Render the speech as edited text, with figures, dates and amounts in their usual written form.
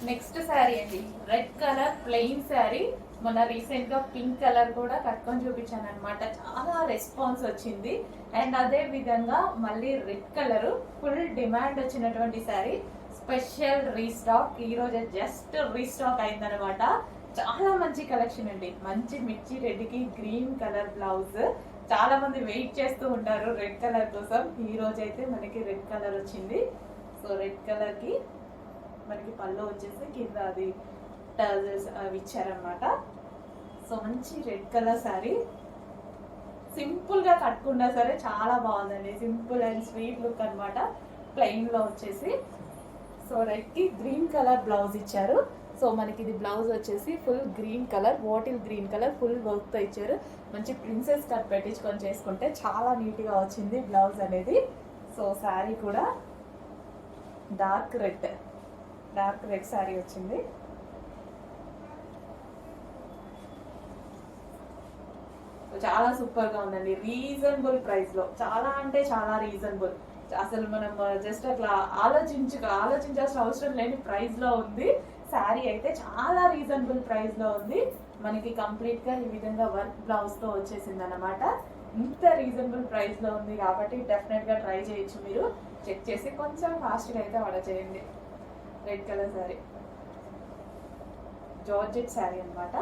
Next sari అండి, red colour plain sari. మొన్న recent గా పింక్ కలర్ కూడా కట్టుకొని చూపించాను అనమాట. చాలా రెస్పాన్స్ వచ్చింది. అండ్ అదే విధంగా మళ్ళీ రెడ్ కలర్ ఫుల్ డిమాండ్ వచ్చినటువంటి శారీ స్పెషల్ రీస్టాక్. ఈ రోజు జస్ట్ రీస్టాక్ అయిందనమాట. చాలా మంచి కలెక్షన్ అండి. మంచి మిర్చి రెడ్ కి గ్రీన్ కలర్ బ్లౌజ్. చాలా మంది వెయిట్ చేస్తూ ఉంటారు రెడ్ కలర్ కోసం. ఈ రోజు అయితే మనకి రెడ్ కలర్ వచ్చింది. సో రెడ్ కలర్ కి మనకి పళ్ళు వచ్చేసి కింద అది టర్జల్స్ అవి ఇచ్చారనమాట. సో మంచి రెడ్ కలర్ శారీ. సింపుల్ గా కట్టుకున్నా సరే చాలా బాగుందండి. సింపుల్ అండ్ స్వీట్ లుక్ అనమాట. ప్లెయిన్ లో వచ్చేసి సో రెడ్ కి గ్రీన్ కలర్ బ్లౌజ్ ఇచ్చారు. సో మనకి ఇది బ్లౌజ్ వచ్చేసి full green colour, bottle green colour full work తో ఇచ్చారు. మంచి ప్రిన్సెస్ కట్ పెట్టించుకొని చేసుకుంటే చాలా నీట్ గా వచ్చింది బ్లౌజ్ అనేది. సో శారీ కూడా డార్క్ రెడ్ శారీ వచ్చింది. చాలా సూపర్ గా ఉందండి. రీజనబుల్ ప్రైస్ లో, చాలా అంటే చాలా రీజనబుల్. అసలు మనం జస్ట్ అట్లా ఆలోచించాల్సిన అవసరం లేని ప్రైస్ లో ఉంది. శారీ అయితే చాలా రీజనబుల్ ప్రైస్ లో ఉంది. మనకి కంప్లీట్ గా ఈ విధంగా వర్క్ బ్లౌజ్ తో వచ్చేసింది అనమాట. ఇంత రీజనబుల్ ప్రైస్ లో ఉంది కాబట్టి డెఫినెట్ గా ట్రై చేయొచ్చు. మీరు చెక్ చేసి కొంచెం ఫాస్ట్ గా అయితే ఆర్డర్ చేయండి. Red colour sari, georgette sari అనమాట.